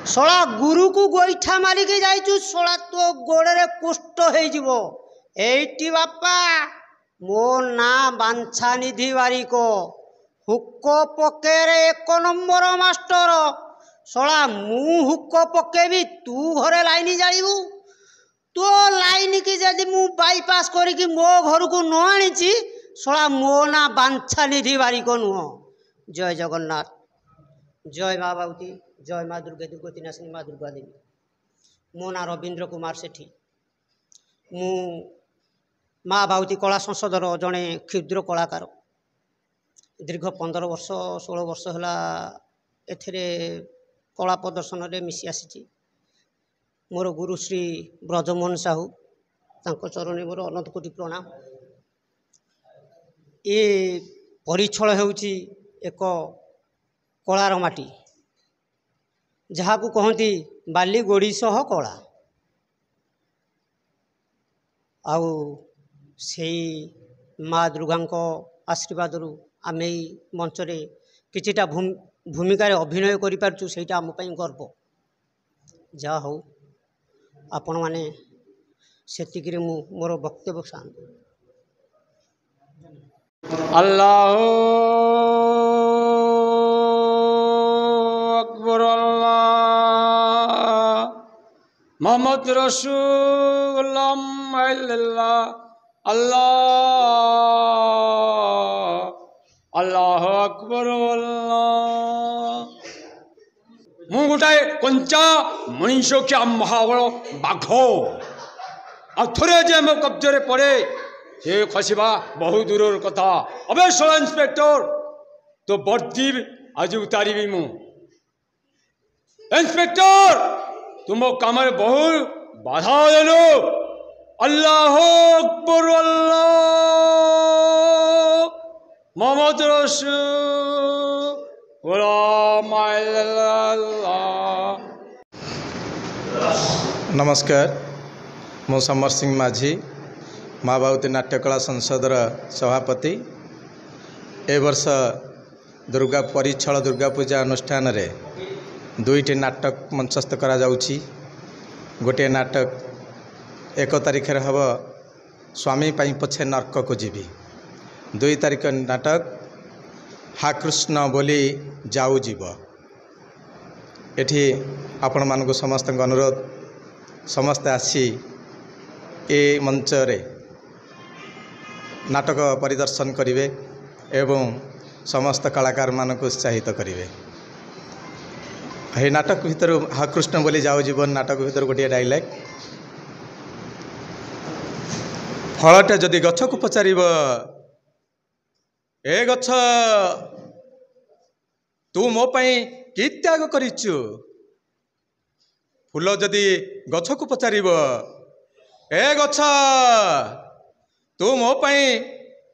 शोला गुरु को गोईठा मारिकी जाइचु शोला तो गोड़े कुष्ठ हो एटी बापा मो ना बांछा निधि बारिक हुक पकेरे 1 नंबर मास्टर शोला मु हुक पकेबी तू घरे लाइन जाइबू तो लाइन की जदि मु बाईपास करी मो घर को न आनी शोला मो ना बांछा निधि बारिक नुह। जय जगन्नाथ, जय माँ बाबूती, जय माँ दुर्गा दुर्गति नाशिनी माँ दुर्गा देवी। मो ना रवींद्र कुमार सेठी, मु माँ बाबूती कला संसदर जड़े क्षुद्र कलाकार। दीर्घ 15 वर्ष 16 वर्ष है एथिरे कला प्रदर्शन में मिसी आसी। मोर गुरु श्री ब्रजमोहन साहू तांको चरण मोर अनंत कोटि प्रणाम। ये परिछळ हेउची एक कलार माटी जहाँ को कहती बाली गोड़ी सह कला आउ से माँ दुर्गा आशीर्वाद आम मंच रे किछिटा भूमिकार अभिनय करूँ से आम गर्व। जहा हो आपण मैंने से मोर वक्तव्य शांत। अल्लाह अकबर अल्लाह मोहम्मद रसूलुल्लाह अल्लाह अल्लाह अकबर अल्लाह। मु गोटाए कंचा मनीष क्या महाबल बाघ आथरे जे मो कब्जे पड़े से खसवा बहुत दूर कथा। अबे सब इंस्पेक्टर तो वर्दी आज उतारी मु इंस्पेक्टर तुम काम बहुत बाधा देलो। अल्लाह अकबर अल्लाह मोहम्मद नमस्कार, मु समर सिंह माझी माँ बाबूती नाट्यकला संसदर सभापति। ए वर्ष दुर्गा परिछळ दुर्गा पूजा अनुष्ठान रे 2टी नाटक मंचस्थ करा जाउची। गोटे नाटक 1 तारिख हम स्वामी पाई पछे नर्क को जीवी। 2 तारिख नाटक हा कृष्ण बोली जाऊ जीव। एठी आपण मानक समस्त अनुरोध समस्त आसी ए मंच रे नाटक परिदर्शन करिवे एवं समस्त कलाकार मानक उत्साहित करिवे। हे नाटक भितर हा कृष्ण बोली जाओ जीवन नाटक भितर गोटे डायलॉग फलटे जदि गछ को पचार ए गछ तू मो पाई कि त्याग करिचु। फूल जदि गछ को पचार ए गछ तू मो पाई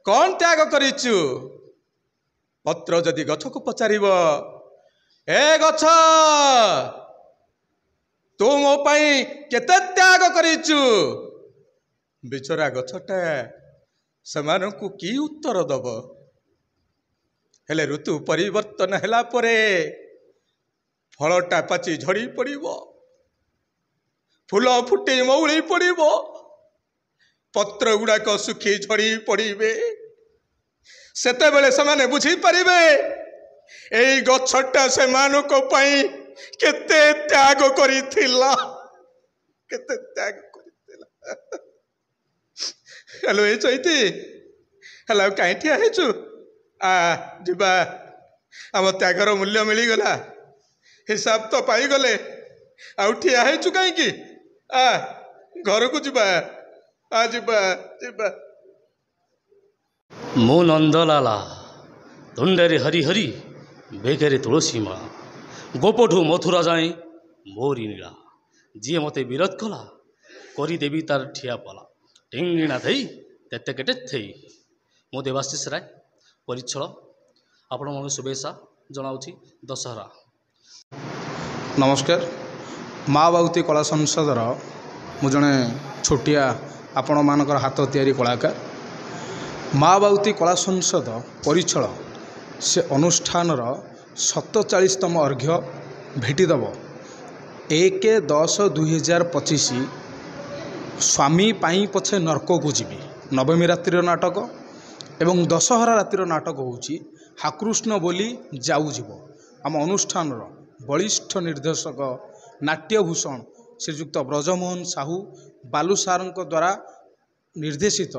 कौन त्याग करिचु। पत्र जदि गछ को पचार ए गछ तू मो पाई केते त्याग करिचु। बिचरा गछटा सेमानकु की उत्तर दब। हेले ऋतु परिवर्तन हैला परे फलटा पाची झड़ी पड़िबो, फूल फुटे मौली पड़िबो, पत्र गुड़ाक सुखी झड़ी पड़े। सेते बेले समाने बुझी पारिबे एई गछटा सेमानक पई केते त्याग करिथिला, केते त्याग करिथिला। हेलो ए चैती हेलो काई ठिया हेचु जीवा आम त्यागर मूल्य मिलगला हिसाब तो पाई गले आउ ठिया हेचु कहीं घर को जीवा जीवा जीवा। मो नंदलाला तुंडे हरिहरी बेगरे तुलसी माँ गोपठू मथुरा जाए मोरी नीला जी मते विरोध कला करदेवी तार ठिया पला टेंगिणा थी तेते केटे थी। मो देवाशीष राय परिछळ आपण मन शुभेच्छा जनाऊँगी दशहरा। नमस्कार, माँ बाबूती कला संसदर मु जड़े छोटिया आपण मानकर हाथ तैयारी कलाकार। माँ बाबूती कला संसद परिछळ से अनुष्ठानर 47तम अर्घ्य भेटिदेव 1/10/2025 ସ୍ୱାମୀ ପାଇଁ ପଛେ ନର୍କକୁ ଯିବି ନବମୀ ରାତ୍ରିର ନାଟକ ଏବଂ ଦଶହରା ରାତିର ନାଟକ ହେଉଛି ହାକୃଷ୍ଣ ବୋଲି ଯାଉଯିବ। ଆମ ଅନୁଷ୍ଠାନର ବଳିଷ୍ଠ ନିର୍ଦ୍ଦେଶକ ନାଟ୍ୟଭୂଷଣ ଶ୍ରୀଯୁକ୍ତ ବ୍ରଜମୋହନ ସାହୁ ବାଲୁ ସାର୍ଙ୍କ ଦ୍ୱାରା ନିର୍ଦ୍ଦେଶିତ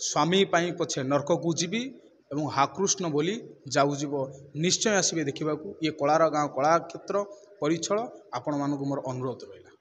ସ୍ୱାମୀ ପାଇଁ ପଛେ ନର୍କକୁ ଯିବି ଏବଂ ହାକୃଷ୍ଣ ବୋଲି ଯାଉଯିବ ନିଶ୍ଚୟ ଆସିବେ ଦେଖିବାକୁ। ଇଏ କଳାର ଗାଁ କଳାକ୍ଷେତ୍ର ପରିଛଳ ଆପଣମାନଙ୍କୁ ମୋର ଅନୁରୋଧ ରହିଲା।